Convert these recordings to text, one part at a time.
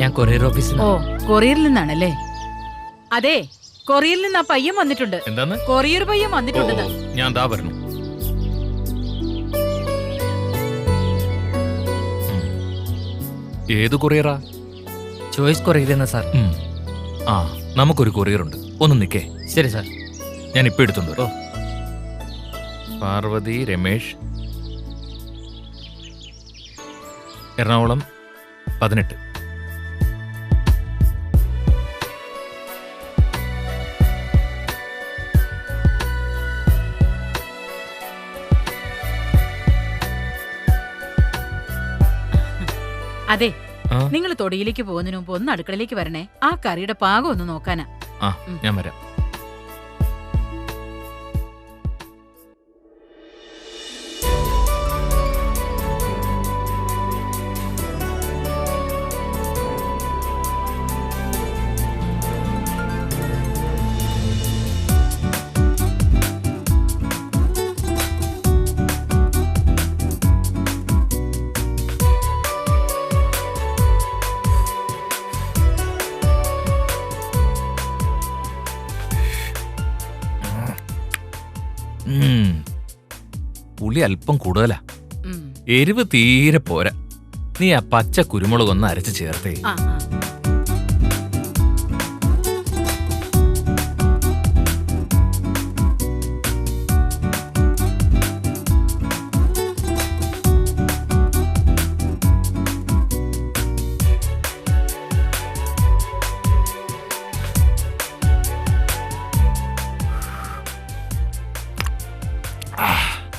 ഞാൻ കൊറിയർ ഓഫീസിൽ. ഓ, കൊറിയറിൽ നിന്നാണല്ലേ? അതെ, കൊറിയറിൽ നിന്ന് ആ പയ്യൻ വന്നിട്ടുണ്ട്. എന്താന്ന്? കൊറിയർ പയ്യൻ വന്നിട്ടുണ്ട്. ഞാൻ ദാ പറഞ്ഞു. ഏത് കൊറിയറാ? ചോയ്സ് കൊറിയർ എന്നാ സാർ. ആ, നമുക്കൊരു കൊറിയർ ഉണ്ട്. ഒന്ന് നിക്കേ. ശരി സാർ. ഞാൻ ഇപ്പൊ എടുത്തുണ്ട്. പാർവതി രമേഷ്, എറണാകുളം 18. അതെ, നിങ്ങൾ തൊടിയിലേക്ക് പോകുന്നതിന് മുമ്പ് ഒന്ന് അടുക്കളയിലേക്ക് വരണേ. ആ കറിയുടെ പാകം ഒന്ന് നോക്കാനാ. ആ, ഞാൻ വരാം. പുളി അല്പം കൂടുതലാ, എരിവ് തീരെ പോരാ. നീ ആ പച്ച കുരുമുളക് ഒന്ന് അരച്ച് ചേർത്തേ.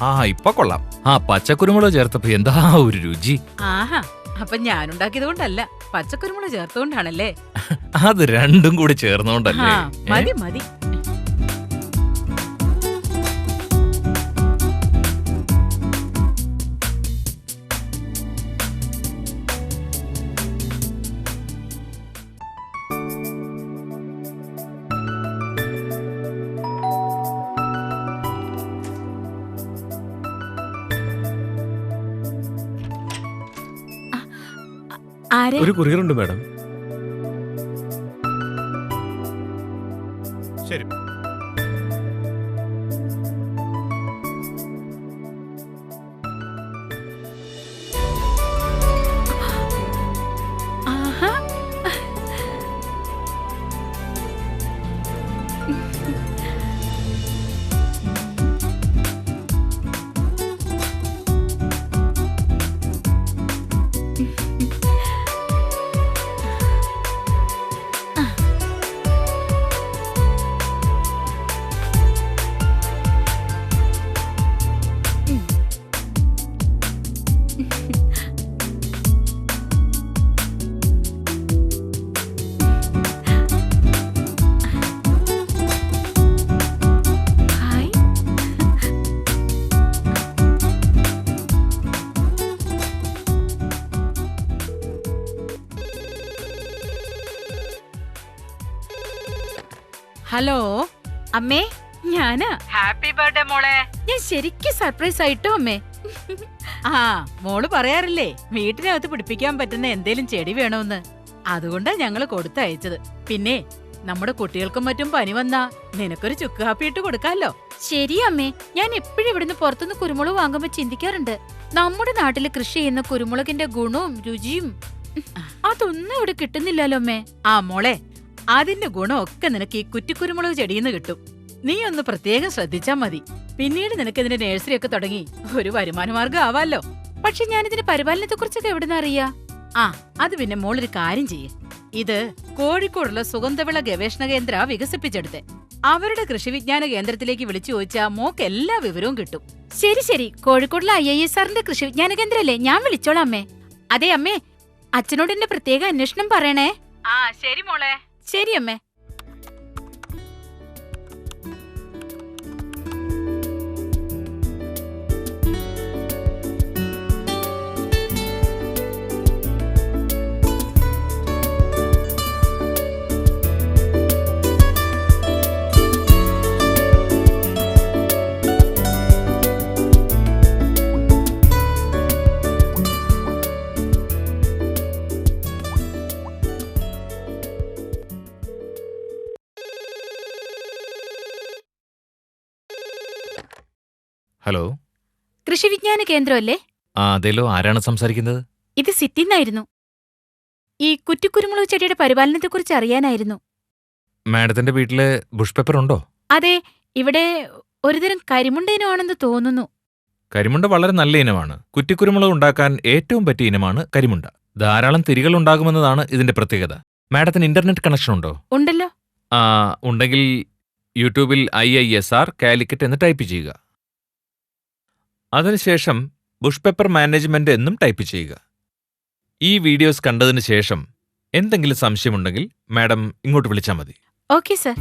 ആ, ഇപ്പൊ കൊള്ളാം. ആ പച്ചക്കുരുമുളക് ചേർത്തപ്പോ എന്താ ഒരു രുചി. ആഹാ, അപ്പൊ ഞാനുണ്ടാക്കിയത് കൊണ്ടല്ല, പച്ചക്കുരുമുളക് ചേർത്തുകൊണ്ടാണല്ലേ? അത് രണ്ടും കൂടി ചേർന്നോണ്ടല്ലേ? മതി മതി. ഒരു കൊറിയർ ഉണ്ട് മാഡം. ശരി. ഹലോ അമ്മേ, ഞാനാ. ഹാപ്പി ബർത്ത്ഡേ മോളെ. ഞാൻ ശരിക്കും സർപ്രൈസ് ആയിട്ടോ അമ്മേ. ആ, മോള് പറയാറില്ലേ വീട്ടിനകത്ത് പിടിപ്പിക്കാൻ പറ്റുന്ന എന്തേലും ചെടി വേണമെന്ന്. അതുകൊണ്ടാ ഞങ്ങള് കൊടുത്തയച്ചത്. പിന്നെ നമ്മുടെ കുട്ടികൾക്കും മറ്റും പനി വന്നാ നിനക്കൊരു ചുക്ക് കാപ്പി ഇട്ട് കൊടുക്കാലോ. ശരി അമ്മേ, ഞാൻ എപ്പോഴും ഇവിടുന്ന് പുറത്തുനിന്ന് കുരുമുളക് വാങ്ങുമ്പോ ചിന്തിക്കാറുണ്ട്, നമ്മുടെ നാട്ടില് കൃഷി ചെയ്യുന്ന കുരുമുളകിന്റെ ഗുണവും രുചിയും അതൊന്നും ഇവിടെ കിട്ടുന്നില്ലല്ലോ അമ്മേ. ആ മോളെ, അതിന്റെ ഗുണമൊക്കെ നിനക്ക് ഈ കുറ്റിക്കുരുമുളക് ചെടിയിന്ന് കിട്ടും. നീ ഒന്ന് പ്രത്യേകം ശ്രദ്ധിച്ചാ മതി. പിന്നീട് നിനക്ക് ഇതിന്റെ നഴ്സറി ഒക്കെ തുടങ്ങി ഒരു വരുമാന മാർഗം ആവാലോ. പക്ഷെ ഞാനിതിന്റെ പരിപാലനത്തെ കുറിച്ചൊക്കെ എവിടുന്ന് അറിയാ? ആ, അത് പിന്നെ മോളൊരു കാര്യം ചെയ്യേ. ഇത് കോഴിക്കോടുള്ള സുഗന്ധവിള ഗവേഷണ കേന്ദ്ര വികസിപ്പിച്ചെടുത്തെ. അവരുടെ കൃഷി വിജ്ഞാന കേന്ദ്രത്തിലേക്ക് വിളിച്ചു ചോദിച്ചാ മോക്ക് എല്ലാ വിവരവും കിട്ടും. ശരി ശരി, കോഴിക്കോടുള്ള IISRന്റെ കൃഷി വിജ്ഞാന കേന്ദ്രല്ലേ, ഞാൻ വിളിച്ചോളാം അമ്മേ. അതെ അമ്മേ, അച്ഛനോട് എന്റെ പ്രത്യേക അന്വേഷണം പറയണേ. ആ ശരി മോളെ. ശരി അമ്മേ. ഹലോ. കൃഷി വിജ്ഞാന കേന്ദ്രമല്ലേ? ആ അതേലോ, ആരാണ് സംസാരിക്കുന്നത്? ഇത് സിറ്റിന്നായിരുന്നു. ഈ കുറ്റിക്കുരുമുളക് ചെടിയുടെ പരിപാലനത്തെക്കുറിച്ച് അറിയാനായിരുന്നു. മാഡത്തിന്റെ വീട്ടില് ബുഷ് പെപ്പർ ഉണ്ടോ? അതെ, ഇവിടെ ഒരുതരം കരിമുണ്ടയിനമാണെന്ന് തോന്നുന്നു. കരിമുണ്ട വളരെ നല്ല ഇനമാണ്. കുറ്റിക്കുരുമുളക് ഉണ്ടാക്കാൻ ഏറ്റവും പറ്റിയ ഇനമാണ് കരിമുണ്ട. ധാരാളം തിരികൾ ഉണ്ടാകുമെന്നതാണ് ഇതിന്റെ പ്രത്യേകത. മാഡത്തിന് ഇന്റർനെറ്റ് കണക്ഷൻ ഉണ്ടോ? ഉണ്ടല്ലോ. ഉണ്ടെങ്കിൽ യൂട്യൂബിൽ IISR കാലിക്കറ്റ് എന്ന് ടൈപ്പ് ചെയ്യുക. അതിനുശേഷം ബുഷ് പെപ്പർ മാനേജ്മെന്റ് എന്നും ടൈപ്പ് ചെയ്യുക. ഈ വീഡിയോസ് കണ്ടതിന് ശേഷം എന്തെങ്കിലും സംശയമുണ്ടെങ്കിൽ മാഡം ഇങ്ങോട്ട് വിളിച്ചാൽ മതി. Okay sir.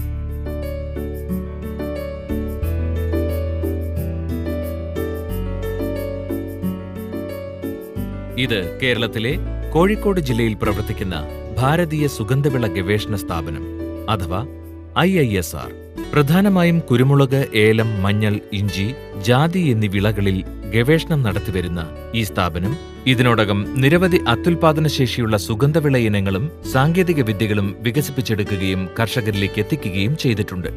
ഇത് കേരളത്തിലെ കോഴിക്കോട് ജില്ലയിൽ പ്രവർത്തിക്കുന്ന ഭാരതീയ സുഗന്ധവിള ഗവേഷണ സ്ഥാപനം അഥവാ IISR. പ്രധാനമായും കുരുമുളക്, ഏലം, മഞ്ഞൾ, ഇഞ്ചി, ജാതി എന്നീ വിളകളിൽ ഗവേഷണം നടത്തിവരുന്ന ഈ സ്ഥാപനം ഇതിനോടകം നിരവധി അത്യുൽപാദനശേഷിയുള്ള സുഗന്ധവിള ഇനങ്ങളും സാങ്കേതിക വിദ്യകളും വികസിപ്പിച്ചെടുക്കുകയും കർഷകരിലേക്ക് എത്തിക്കുകയും ചെയ്തിട്ടുണ്ട്.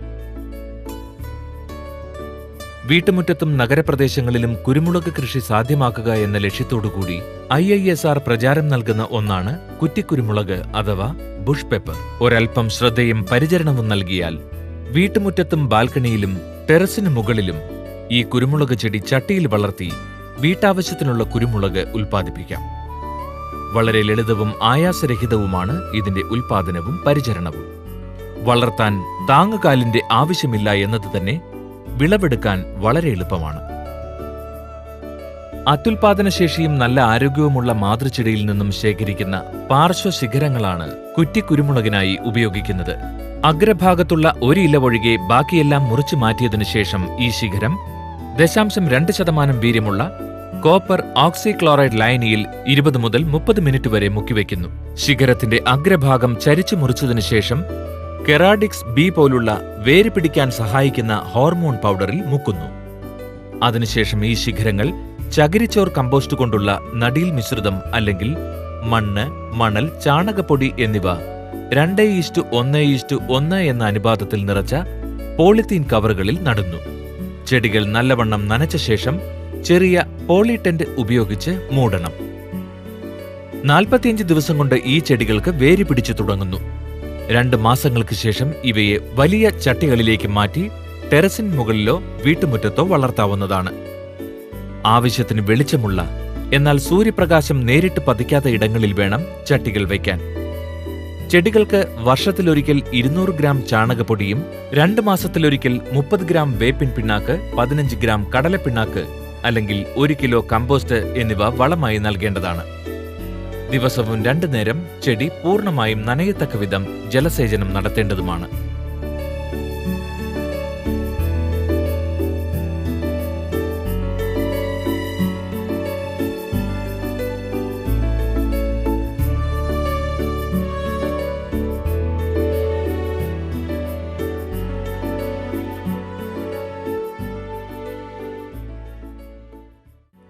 വീട്ടുമുറ്റത്തും നഗരപ്രദേശങ്ങളിലും കുരുമുളക് കൃഷി സാധ്യമാക്കുക എന്ന ലക്ഷ്യത്തോടുകൂടി IISR പ്രചാരം നൽകുന്ന ഒന്നാണ് കുറ്റിക്കുരുമുളക് അഥവാ ബുഷ് പെപ്പർ. ഒരൽപ്പം ശ്രദ്ധയും പരിചരണവും നൽകിയാൽ വീട്ടുമുറ്റത്തും ബാൽക്കണിയിലും ടെറസിനു മുകളിലും ഈ കുരുമുളക് ചെടി ചട്ടിയിൽ വളർത്തി വീട്ടാവശ്യത്തിനുള്ള കുരുമുളക് ഉൽപ്പാദിപ്പിക്കാം. വളരെ ലളിതവും ആയാസരഹിതവുമാണ് ഇതിന്റെ ഉൽപ്പാദനവും പരിചരണവും. വളർത്താൻ താങ്ങുകാലിന്റെ ആവശ്യമില്ല എന്നത് തന്നെ വിളവെടുക്കാൻ വളരെ എളുപ്പമാണ്. അത്യുൽപാദനശേഷിയും നല്ല ആരോഗ്യവുമുള്ള മാതൃച്ചെടിയിൽ നിന്നും ശേഖരിക്കുന്ന പാർശ്വശിഖരങ്ങളാണ് കുറ്റിക്കുരുമുളകിനായി ഉപയോഗിക്കുന്നത്. അഗ്രഭാഗത്തുള്ള ഒരു ഇല ഒഴികെ ബാക്കിയെല്ലാം മുറിച്ചു മാറ്റിയതിനു ശേഷം ഈ ശിഖരം 0.2% വീര്യമുള്ള കോപ്പർ ഓക്സിക്ലോറൈഡ് ലായനിയിൽ 20 മുതൽ 30 മിനിറ്റ് വരെ മുക്കിവെക്കുന്നു. ശിഖരത്തിന്റെ അഗ്രഭാഗം ചരിച്ചു മുറിച്ചതിനു ശേഷം കെറാഡിക്സ് B പോലുള്ള വേര് പിടിക്കാൻ സഹായിക്കുന്ന ഹോർമോൺ പൗഡറിൽ മുക്കുന്നു. അതിനുശേഷം ഈ ശിഖരങ്ങൾ ചകിരിച്ചോർ കമ്പോസ്റ്റ് കൊണ്ടുള്ള നടീൽ മിശ്രിതം അല്ലെങ്കിൽ മണ്ണ്, മണൽ, ചാണകപ്പൊടി എന്നിവ 2:1:1 എന്ന അനുപാതത്തിൽ നിറച്ച പോളിത്തീൻ കവറുകളിൽ നടുന്നു. ചെടികൾ നല്ലവണ്ണം നനച്ച ശേഷം ചെറിയ പോളിടെന്റ് ഉപയോഗിച്ച് മൂടണം. 45 ദിവസം കൊണ്ട് ഈ ചെടികൾക്ക് വേര് പിടിച്ചു തുടങ്ങുന്നു. 2 മാസങ്ങൾക്ക് ശേഷം ഇവയെ വലിയ ചട്ടികളിലേക്ക് മാറ്റി ടെറസിന് മുകളിലോ വീട്ടുമുറ്റത്തോ വളർത്താവുന്നതാണ്. ആവശ്യത്തിന് വെളിച്ചമുള്ള എന്നാൽ സൂര്യപ്രകാശം നേരിട്ട് പതിക്കാത്ത ഇടങ്ങളിൽ വേണം ചട്ടികൾ വയ്ക്കാൻ. ചെടികൾക്ക് വർഷത്തിലൊരിക്കൽ 200 ഗ്രാം ചാണകപ്പൊടിയും 2 മാസത്തിലൊരിക്കൽ 30 ഗ്രാം വേപ്പിൻ പിണ്ണാക്ക്, 15 ഗ്രാം കടലപ്പിണ്ണാക്ക് അല്ലെങ്കിൽ 1 കിലോ കമ്പോസ്റ്റ് എന്നിവ വളമായി നൽകേണ്ടതാണ്. ദിവസവും 2 നേരം ചെടി പൂർണ്ണമായും നനയത്തക്ക വിധം ജലസേചനം നടത്തേണ്ടതുമാണ്.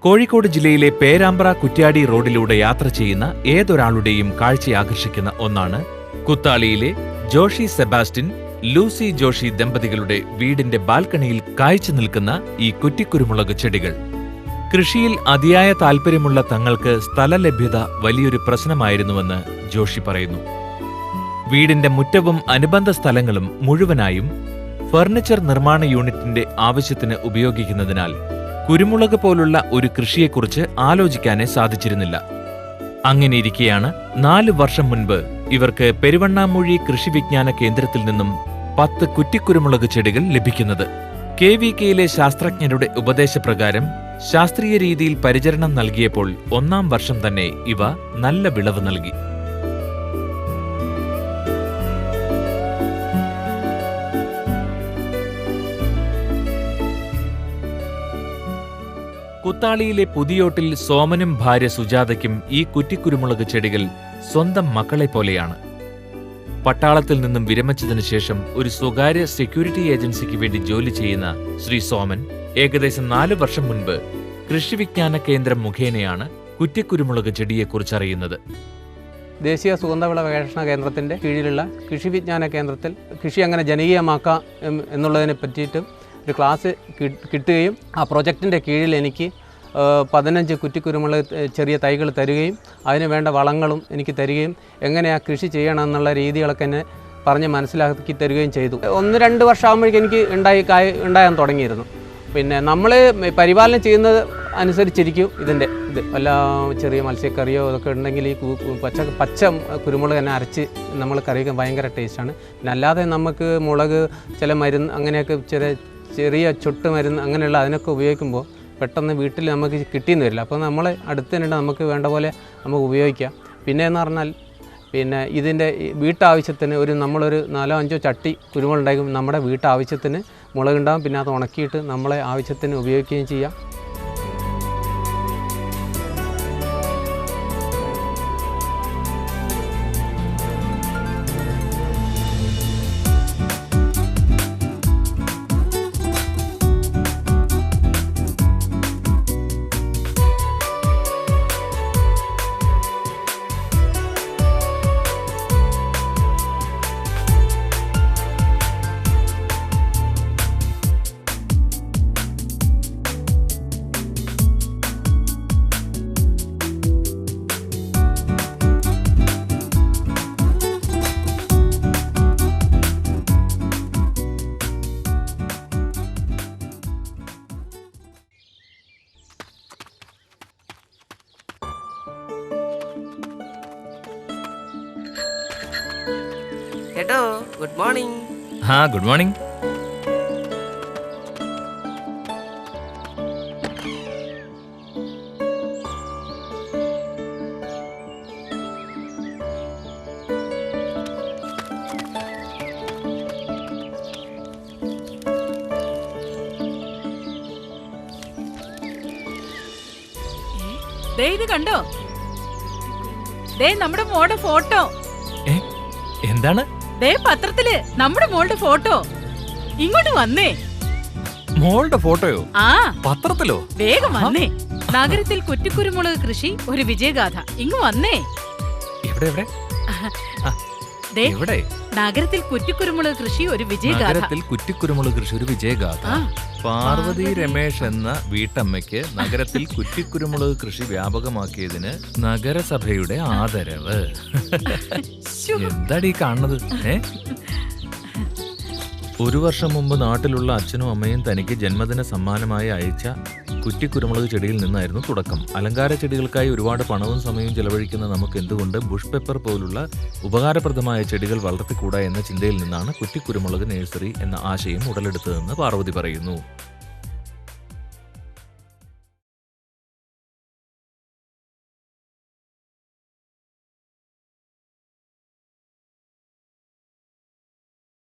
കോഴിക്കോട് ജില്ലയിലെ പേരാമ്പ്ര കുറ്റ്യാടി റോഡിലൂടെ യാത്ര ചെയ്യുന്ന ഏതൊരാളുടെയും കാഴ്ചയെ ആകർഷിക്കുന്ന ഒന്നാണ് കുത്താളിയിലെ ജോഷി സെബാസ്റ്റ്യൻ, ലൂസി ജോഷി ദമ്പതികളുടെ വീടിന്റെ ബാൽക്കണിയിൽ കായ്ച്ചു നിൽക്കുന്ന ഈ കുറ്റിക്കുരുമുളക് ചെടികൾ. കൃഷിയിൽ അതിയായ താൽപ്പര്യമുള്ള തങ്ങൾക്ക് സ്ഥലലഭ്യത വലിയൊരു പ്രശ്നമായിരുന്നുവെന്ന് ജോഷി പറയുന്നു. വീടിന്റെ മുറ്റവും അനുബന്ധ സ്ഥലങ്ങളും മുഴുവനായും ഫർണിച്ചർ നിർമ്മാണ യൂണിറ്റിന്റെ ആവശ്യത്തിന് ഉപയോഗിക്കുന്നതിനാൽ കുരുമുളക് പോലുള്ള ഒരു കൃഷിയെക്കുറിച്ച് ആലോചിക്കാനേ സാധിച്ചിരുന്നില്ല. അങ്ങനെയിരിക്കെയാണ് 4 വർഷം മുൻപ് ഇവർക്ക് പെരുവണ്ണാമൂഴി കൃഷി വിജ്ഞാന കേന്ദ്രത്തിൽ നിന്നും 10 കുറ്റിക്കുരുമുളക് ചെടികൾ ലഭിക്കുന്നത്. KVKയിലെ ശാസ്ത്രജ്ഞരുടെ ഉപദേശപ്രകാരം ശാസ്ത്രീയ രീതിയിൽ പരിചരണം നൽകിയപ്പോൾ 1-ാം വർഷം തന്നെ ഇവ നല്ല വിളവ് നൽകി. കുത്താളിയിലെ പുതിയോട്ടിൽ സോമനും ഭാര്യ സുജാതയ്ക്കും ഈ കുറ്റിക്കുരുമുളക് ചെടികൾ സ്വന്തം മക്കളെ പോലെയാണ്. പട്ടാളത്തിൽ നിന്നും വിരമിച്ചതിനു ശേഷം ഒരു സ്വകാര്യ സെക്യൂരിറ്റി ഏജൻസിക്ക് വേണ്ടി ജോലി ചെയ്യുന്ന ശ്രീ സോമൻ ഏകദേശം 4 വർഷം മുൻപ് കൃഷിവിജ്ഞാന കേന്ദ്രം മുഖേനയാണ് കുറ്റിക്കുരുമുളക് ചെടിയെക്കുറിച്ചറിയുന്നത്. ദേശീയ സുഗന്ധവിള ഗവേഷണ കേന്ദ്രത്തിൻ്റെ കീഴിലുള്ള കൃഷി വിജ്ഞാന കേന്ദ്രത്തിൽ കൃഷി എങ്ങനെ ജനകീയമാക്കാം എന്നുള്ളതിനെ പറ്റിയിട്ടും ഒരു ക്ലാസ് കിട്ടുകയും ആ പ്രൊജക്റ്റിൻ്റെ കീഴിൽ എനിക്ക് 15 കുറ്റിക്കുരുമുളക് ചെറിയ തൈകൾ തരികയും അതിന് വേണ്ട വളങ്ങളും എനിക്ക് തരികയും എങ്ങനെയാണ് കൃഷി ചെയ്യണമെന്നുള്ള രീതികളൊക്കെ എന്നെ പറഞ്ഞ് മനസ്സിലാക്കി തരികയും ചെയ്തു. 1-2 വർഷമാകുമ്പോഴേക്കും എനിക്ക് ഉണ്ടാകാൻ തുടങ്ങിയിരുന്നു. പിന്നെ നമ്മൾ പരിപാലനം ചെയ്യുന്നത് അനുസരിച്ചിരിക്കും ഇത് വല്ല ചെറിയ മത്സ്യക്കറിയോ ഇതൊക്കെ ഉണ്ടെങ്കിൽ ഈ പച്ച കുരുമുളക് തന്നെ അരച്ച് നമ്മൾ കറിയൊക്കെ ഭയങ്കര ടേസ്റ്റാണ്. പിന്നെ അല്ലാതെ നമുക്ക് മുളക് ചില മരുന്ന് അങ്ങനെയൊക്കെ ചെറിയ ചൊട്ട് മരുന്ന് അങ്ങനെയുള്ള അതിനൊക്കെ ഉപയോഗിക്കുമ്പോൾ പെട്ടെന്ന് വീട്ടിൽ നമുക്ക് കിട്ടിയെന്ന് വരില്ല. അപ്പോൾ നമ്മൾ അടുത്ത് തന്നെ നമുക്ക് വേണ്ട പോലെ നമുക്ക് ഉപയോഗിക്കാം. പിന്നെ എന്ന് പറഞ്ഞാൽ പിന്നെ ഇതിൻ്റെ വീട്ടാവശ്യത്തിന് നമ്മളൊരു 4-5 ചട്ടി കുരുമുളക് ഉണ്ടാകും. നമ്മുടെ വീട്ടാവശ്യത്തിന് മുളകുണ്ടാകും. പിന്നെ അത് ഉണക്കിയിട്ട് നമ്മളെ ആവശ്യത്തിന് ഉപയോഗിക്കുകയും ചെയ്യാം. ചേട്ടോ ഗുഡ് മോർണിംഗ്. Good morning. ഇത് കണ്ടോ? നമ്മുടെ മോളുടെ ഫോട്ടോ. എന്താണ്? പത്രത്തില് നമ്മുടെ മോളുടെ ഫോട്ടോ. ഇങ്ങോട്ട് വന്നേ. മോളുടെ ഫോട്ടോയോ? പത്രത്തിലോ? വേഗം വന്നേ. നഗരത്തിൽ കുറ്റിക്കുരുമുളക് കൃഷി ഒരു വിജയഗാഥ. ഇങ്ങ് വന്നേ. എവിടെ? നഗരത്തിൽ കുറ്റിക്കുരുമുളക് കൃഷി ഒരു വിജയഗാഥ. പാർവതി രമേശ് എന്ന വീട്ടമ്മയ്ക്ക് നഗരത്തിൽ കുറ്റിക്കുരുമുളക് കൃഷി വ്യാപകമാക്കിയതിന് നഗരസഭയുടെ ആദരവ്. എന്താടി കാണുന്നത്? 1 വർഷം മുമ്പ് നാട്ടിലുള്ള അച്ഛനും അമ്മയും തനിക്ക് ജന്മദിന സമ്മാനമായി അയച്ച കുറ്റിക്കുരുമുളക് ചെടിയിൽ നിന്നായിരുന്നു തുടക്കം. അലങ്കാര ചെടികൾക്കായി ഒരുപാട് പണവും സമയവും ചെലവഴിക്കുന്ന നമുക്ക് എന്തുകൊണ്ട് ബുഷ് പെപ്പർ പോലുള്ള ഉപകാരപ്രദമായ ചെടികൾ വളർത്തിക്കൂടാ എന്ന ചിന്തയിൽ നിന്നാണ് കുറ്റിക്കുരുമുളക് നഴ്സറി എന്ന ആശയം ഉടലെടുത്തതെന്ന് പാർവതി പറയുന്നു.